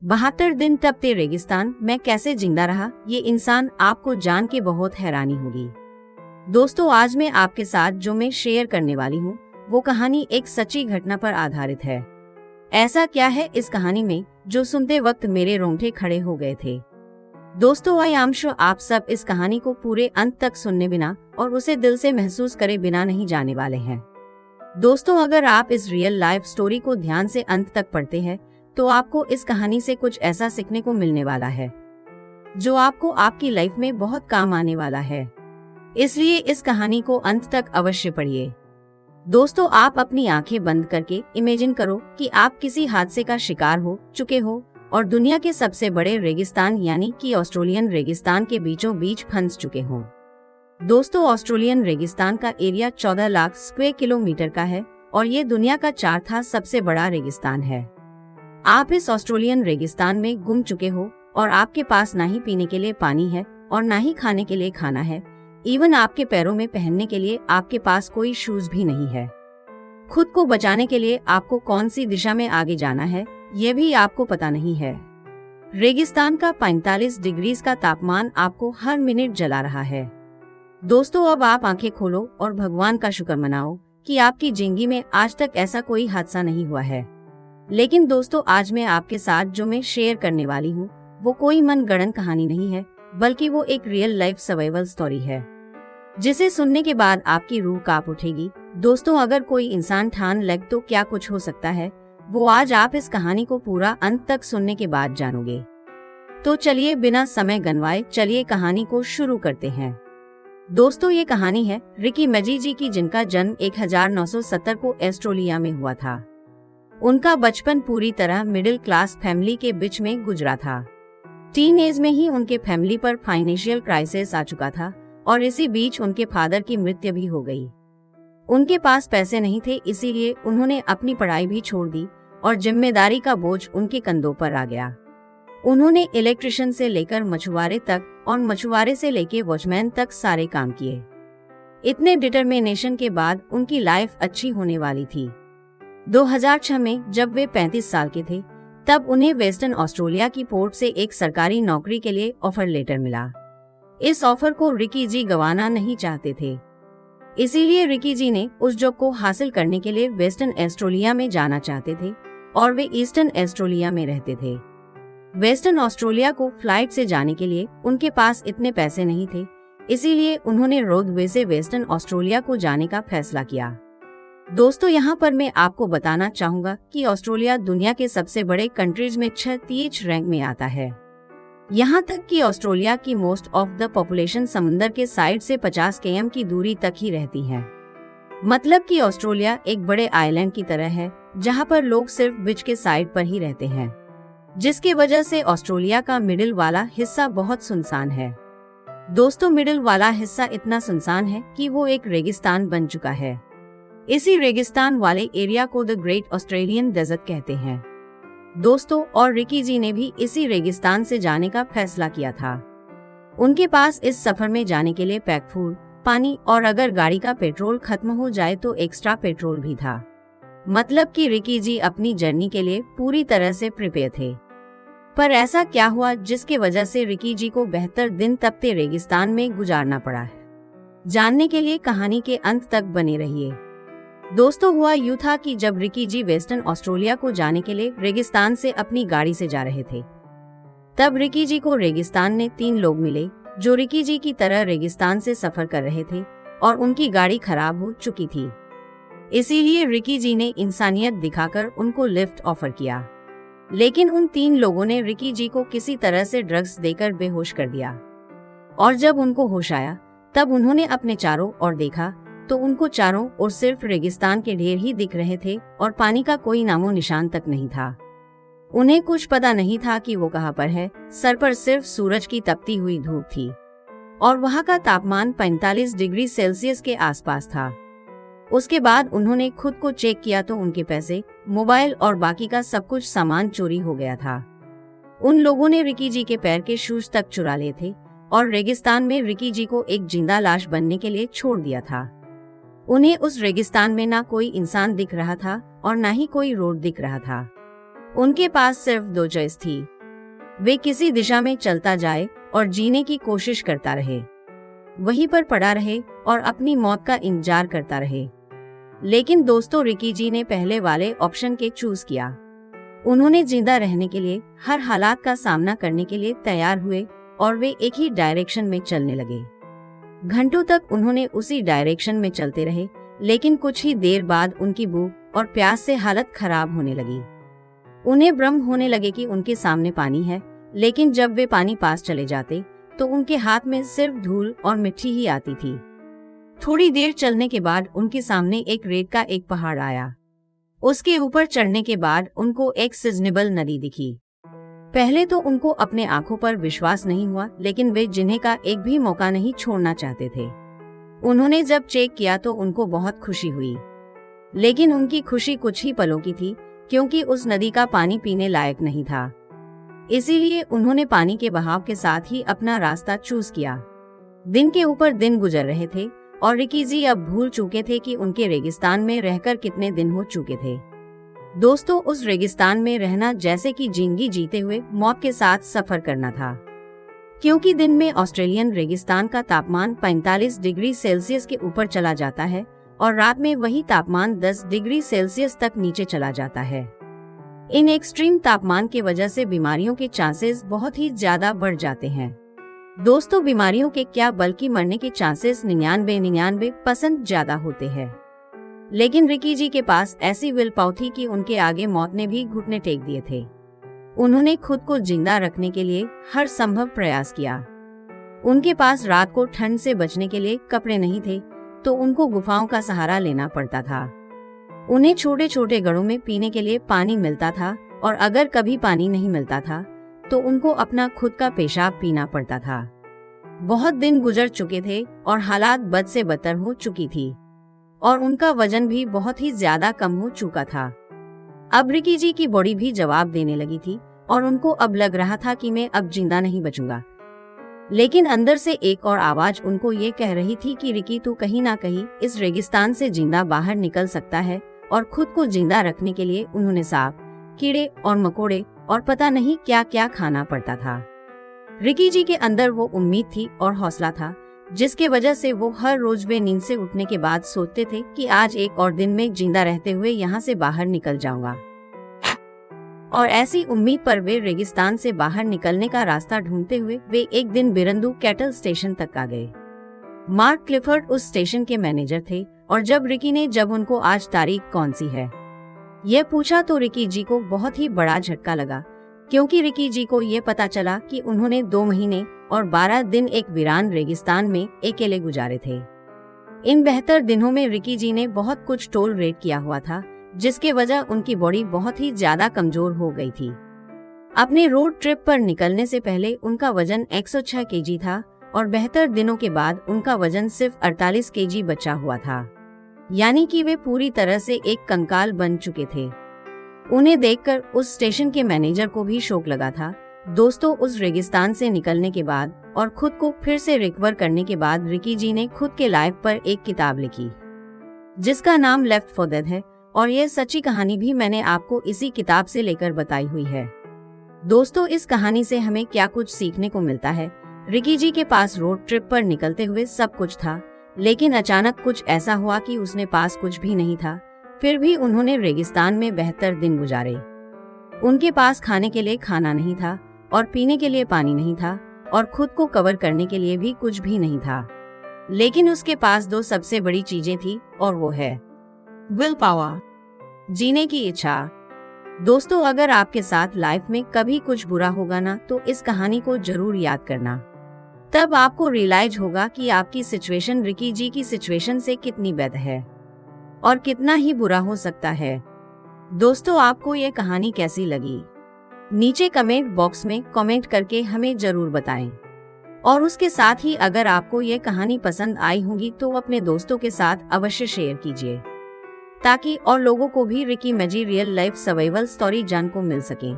72 दिन तपते रेगिस्तान में कैसे जिंदा रहा, ये इंसान आपको जान के बहुत हैरानी होगी। दोस्तों, आज मैं आपके साथ जो मैं शेयर करने वाली हूँ वो कहानी एक सच्ची घटना पर आधारित है। ऐसा क्या है इस कहानी में जो सुनते वक्त मेरे रोंगटे खड़े हो गए थे। दोस्तों, आई एम श्योर आप सब इस कहानी को पूरे अंत तक सुनने बिना और उसे दिल से महसूस करे बिना नहीं जाने वाले हैं। दोस्तों, अगर आप इस रियल लाइफ स्टोरी को ध्यान से अंत तक पढ़ते हैं तो आपको इस कहानी से कुछ ऐसा सीखने को मिलने वाला है जो आपको आपकी लाइफ में बहुत काम आने वाला है। इसलिए इस कहानी को अंत तक अवश्य पढ़िए। दोस्तों, आप अपनी आंखें बंद करके इमेजिन करो कि आप किसी हादसे का शिकार हो चुके हो और दुनिया के सबसे बड़े रेगिस्तान यानी कि ऑस्ट्रेलियन रेगिस्तान के बीचों बीच फंस चुके हों। दोस्तों, ऑस्ट्रेलियन रेगिस्तान का एरिया 14 लाख स्क्वायर किलोमीटर का है और ये दुनिया का चौथा सबसे बड़ा रेगिस्तान है। आप इस ऑस्ट्रेलियन रेगिस्तान में गुम चुके हो और आपके पास ना ही पीने के लिए पानी है और ना ही खाने के लिए खाना है। इवन आपके पैरों में पहनने के लिए आपके पास कोई शूज भी नहीं है। खुद को बचाने के लिए आपको कौन सी दिशा में आगे जाना है ये भी आपको पता नहीं है। रेगिस्तान का 45 डिग्री का तापमान आपको हर मिनट जला रहा है। दोस्तों, अब आप आंखें खोलो और भगवान का शुक्र मनाओ कि आपकी जिंदगी में आज तक ऐसा कोई हादसा नहीं हुआ है। लेकिन दोस्तों, आज मैं आपके साथ जो मैं शेयर करने वाली हूँ वो कोई मनगढ़ंत कहानी नहीं है, बल्कि वो एक रियल लाइफ सर्वाइवल स्टोरी है जिसे सुनने के बाद आपकी रूह कांप उठेगी। दोस्तों, अगर कोई इंसान ठान लग तो क्या कुछ हो सकता है वो आज आप इस कहानी को पूरा अंत तक सुनने के बाद जानोगे। तो चलिए बिना समय गंवाए चलिए कहानी को शुरू करते हैं। दोस्तों, ये कहानी है रिकी मैजी की, जिनका जन्म 1970 को ऑस्ट्रेलिया में हुआ था। उनका बचपन पूरी तरह मिडिल क्लास फैमिली के बीच में गुजरा था। टीन एज में ही उनके फैमिली पर फाइनेंशियल क्राइसिस आ चुका था और इसी बीच उनके फादर की मृत्यु भी हो गई। उनके पास पैसे नहीं थे, इसीलिए उन्होंने अपनी पढ़ाई भी छोड़ दी और जिम्मेदारी का बोझ उनके कंधों पर आ गया। उन्होंने इलेक्ट्रिशियन से लेकर मछुआरे तक और मछुआरे से लेकर वॉचमैन तक सारे काम किए। इतने डिटर्मिनेशन के बाद उनकी लाइफ अच्छी होने वाली थी। 2006 में जब वे 35 साल के थे तब उन्हें वेस्टर्न ऑस्ट्रेलिया की पोर्ट से एक सरकारी नौकरी के लिए ऑफर लेटर मिला। इस ऑफर को रिकी जी गंवाना नहीं चाहते थे, इसीलिए रिकी जी ने उस जॉब को हासिल करने के लिए वेस्टर्न ऑस्ट्रेलिया में जाना चाहते थे और वे ईस्टर्न ऑस्ट्रेलिया में रहते थे। वेस्टर्न ऑस्ट्रेलिया को फ्लाइट से जाने के लिए उनके पास इतने पैसे नहीं थे, इसीलिए उन्होंने रोडवे से वेस्टर्न ऑस्ट्रेलिया को जाने का फैसला किया। दोस्तों, यहाँ पर मैं आपको बताना चाहूँगा कि ऑस्ट्रेलिया दुनिया के सबसे बड़े कंट्रीज में 36 रैंक में आता है। यहाँ तक कि ऑस्ट्रेलिया की मोस्ट ऑफ द पॉपुलेशन समुद्र के साइड से 50 km की दूरी तक ही रहती है। मतलब कि ऑस्ट्रेलिया एक बड़े आइलैंड की तरह है जहाँ पर लोग सिर्फ बीच के साइड पर ही रहते हैं, जिसकी वजह से ऑस्ट्रेलिया का मिडिल वाला हिस्सा बहुत सुनसान है। दोस्तों, मिडिल वाला हिस्सा इतना सुनसान है कि वो एक रेगिस्तान बन चुका है। इसी रेगिस्तान वाले एरिया को द ग्रेट ऑस्ट्रेलियन डेजर्ट कहते हैं। दोस्तों, और रिकी जी ने भी इसी रेगिस्तान से जाने का फैसला किया था। उनके पास इस सफर में जाने के लिए पैक फूड, पानी और अगर गाड़ी का पेट्रोल खत्म हो जाए तो एक्स्ट्रा पेट्रोल भी था। मतलब कि रिकी जी अपनी जर्नी के लिए पूरी तरह से प्रिपेयर थे। पर ऐसा क्या हुआ जिसके वजह से रिकी जी को 72 दिन तपते रेगिस्तान में गुजारना पड़ा है? जानने के लिए कहानी के अंत तक बने रहिए। दोस्तों, हुआ यूं था कि जब रिकी जी वेस्टर्न ऑस्ट्रेलिया को जाने के लिए रेगिस्तान से अपनी गाड़ी से जा रहे थे तब रिकी जी को रेगिस्तान में 3 लोग मिले जो रिकी जी की तरह रेगिस्तान से सफर कर रहे थे और उनकी गाड़ी खराब हो चुकी थी। इसीलिए रिकी जी ने इंसानियत दिखाकर उनको लिफ्ट ऑफर किया, लेकिन उन 3 लोगों ने रिकी जी को किसी तरह से ड्रग्स देकर बेहोश कर दिया और जब उनको होश आया तब उन्होंने अपने चारों ओर देखा तो उनको चारों ओर सिर्फ रेगिस्तान के ढेर ही दिख रहे थे और पानी का कोई नामो निशान तक नहीं था। उन्हें कुछ पता नहीं था कि वो कहाँ पर है। सर पर सिर्फ सूरज की तपती हुई धूप थी और वहाँ का तापमान 45 डिग्री सेल्सियस के आसपास था। उसके बाद उन्होंने खुद को चेक किया तो उनके पैसे, मोबाइल और बाकी का सब कुछ सामान चोरी हो गया था। उन लोगों ने रिकी जी के पैर के शूज तक चुरा लिए थे और रेगिस्तान में रिकी जी को एक जिंदा लाश बनने के लिए छोड़ दिया था। उन्हें उस रेगिस्तान में ना कोई इंसान दिख रहा था और ना ही कोई रोड दिख रहा था। उनके पास सिर्फ दो चॉइस थी। वे किसी दिशा में चलता जाए और जीने की कोशिश करता रहे, वहीं पर पड़ा रहे और अपनी मौत का इंतजार करता रहे। लेकिन दोस्तों, रिकी जी ने पहले वाले ऑप्शन के चूज किया। उन्होंने जिंदा रहने के लिए, हर हालात का सामना करने के लिए तैयार हुए और वे एक ही डायरेक्शन में चलने लगे। घंटों तक उन्होंने उसी डायरेक्शन में चलते रहे, लेकिन कुछ ही देर बाद उनकी भूख और प्यास से हालत खराब होने लगी। उन्हें भ्रम होने लगे कि उनके सामने पानी है, लेकिन जब वे पानी पास चले जाते तो उनके हाथ में सिर्फ धूल और मिट्टी ही आती थी। थोड़ी देर चलने के बाद उनके सामने एक रेत का एक पहाड़ आया। उसके ऊपर चढ़ने के बाद उनको एक सीजनेबल नदी दिखी। पहले तो उनको अपने आंखों पर विश्वास नहीं हुआ, लेकिन वे जिन्हें का एक भी मौका नहीं छोड़ना चाहते थे। उन्होंने जब चेक किया तो उनको बहुत खुशी हुई, लेकिन उनकी खुशी कुछ ही पलों की थी, क्योंकि उस नदी का पानी पीने लायक नहीं था। इसीलिए उन्होंने पानी के बहाव के साथ ही अपना रास्ता चूज किया। दिन के ऊपर दिन गुजर रहे थे और रिकी जी अब भूल चुके थे कि उनके रेगिस्तान में रहकर कितने दिन हो चुके थे। दोस्तों, उस रेगिस्तान में रहना जैसे कि जिंदगी जीते हुए मौत के साथ सफर करना था, क्योंकि दिन में ऑस्ट्रेलियन रेगिस्तान का तापमान 45 डिग्री सेल्सियस के ऊपर चला जाता है और रात में वही तापमान 10 डिग्री सेल्सियस तक नीचे चला जाता है। इन एक्सट्रीम तापमान की वजह से बीमारियों के चांसेस बहुत ही ज्यादा बढ़ जाते हैं। दोस्तों, बीमारियों के क्या बल्कि मरने के चांसेस 99% ज्यादा होते हैं। लेकिन रिकी जी के पास ऐसी विल पावर थी कि उनके आगे मौत ने भी घुटने टेक दिए थे। उन्होंने खुद को जिंदा रखने के लिए हर संभव प्रयास किया। उनके पास रात को ठंड से बचने के लिए कपड़े नहीं थे, तो उनको गुफाओं का सहारा लेना पड़ता था। उन्हें छोटे छोटे घड़ों में पीने के लिए पानी मिलता था, और अगर कभी पानी नहीं मिलता था तो उनको अपना खुद का पेशाब पीना पड़ता था। बहुत दिन गुजर चुके थे और हालात बद से बदतर हो चुकी थी, और उनका वजन भी बहुत ही ज्यादा कम हो चुका था। अब रिकी जी की बॉडी भी जवाब देने लगी थी और उनको अब लग रहा था कि मैं अब जिंदा नहीं बचूंगा। लेकिन अंदर से एक और आवाज उनको ये कह रही थी कि रिकी, तू कहीं ना कहीं इस रेगिस्तान से जिंदा बाहर निकल सकता है। और खुद को जिंदा रखने के लिए उन्होंने सांप, कीड़े और मकोड़े और पता नहीं क्या क्या खाना पड़ता था। रिकी जी के अंदर वो उम्मीद थी और हौसला था, जिसके वजह से वो हर रोज वे नींद से उठने के बाद सोचते थे कि आज एक और दिन में जिंदा रहते हुए यहाँ से बाहर निकल जाऊंगा। और ऐसी उम्मीद पर वे रेगिस्तान से बाहर निकलने का रास्ता ढूंढते हुए वे एक दिन बिरंदू कैटल स्टेशन तक आ गए। मार्क क्लिफर्ड उस स्टेशन के मैनेजर थे, और जब रिकी ने उनको आज तारीख कौन सी है यह पूछा तो रिकी जी को बहुत ही बड़ा झटका लगा, क्योंकि रिकी जी को ये पता चला कि उन्होंने 2 महीने और 12 दिन एक वीरान रेगिस्तान में अकेले गुजारे थे। इन बेहतर दिनों में रिकी जी ने बहुत कुछ टॉलरेट किया हुआ था, जिसके वजह उनकी बॉडी बहुत ही ज्यादा कमजोर हो गई थी। अपने रोड ट्रिप पर निकलने से पहले उनका वजन 106 केजी था और बेहतर दिनों के बाद उनका वजन सिर्फ 48 केजी बचा हुआ था, यानी कि वे पूरी तरह से एक कंकाल बन चुके थे। उन्हें देखकर उस स्टेशन के मैनेजर को भी शौक लगा था। दोस्तों, उस रेगिस्तान से निकलने के बाद और खुद को फिर से रिकवर करने के बाद रिकी जी ने खुद के लाइफ पर एक किताब लिखी, जिसका नाम लेफ्ट फॉर डेड है, और यह सच्ची कहानी भी मैंने आपको इसी किताब से लेकर बताई हुई है। दोस्तों, इस कहानी से हमें क्या कुछ सीखने को मिलता है? रिकी जी के पास रोड ट्रिप पर निकलते हुए सब कुछ था, लेकिन अचानक कुछ ऐसा हुआ कि उसने पास कुछ भी नहीं था। फिर भी उन्होंने रेगिस्तान में बेहतर दिन गुजारे। उनके पास खाने के लिए खाना नहीं था और पीने के लिए पानी नहीं था और खुद को कवर करने के लिए भी कुछ भी नहीं था। लेकिन उसके पास 2 सबसे बड़ी चीजें थी, और वो है विल पावर, जीने की इच्छा। दोस्तों, अगर आपके साथ लाइफ में कभी कुछ बुरा होगा ना, तो इस कहानी को जरूर याद करना। तब आपको रियलाइज होगा कि आपकी सिचुएशन रिकी जी की सिचुएशन से कितनी बेहतर है और कितना ही बुरा हो सकता है। दोस्तों, आपको ये कहानी कैसी लगी? नीचे कमेंट बॉक्स में कमेंट करके हमें जरूर बताएं। और उसके साथ ही अगर आपको ये कहानी पसंद आई होगी तो अपने दोस्तों के साथ अवश्य शेयर कीजिए, ताकि और लोगों को भी Ricky Megee real life survival story जान को मिल सके।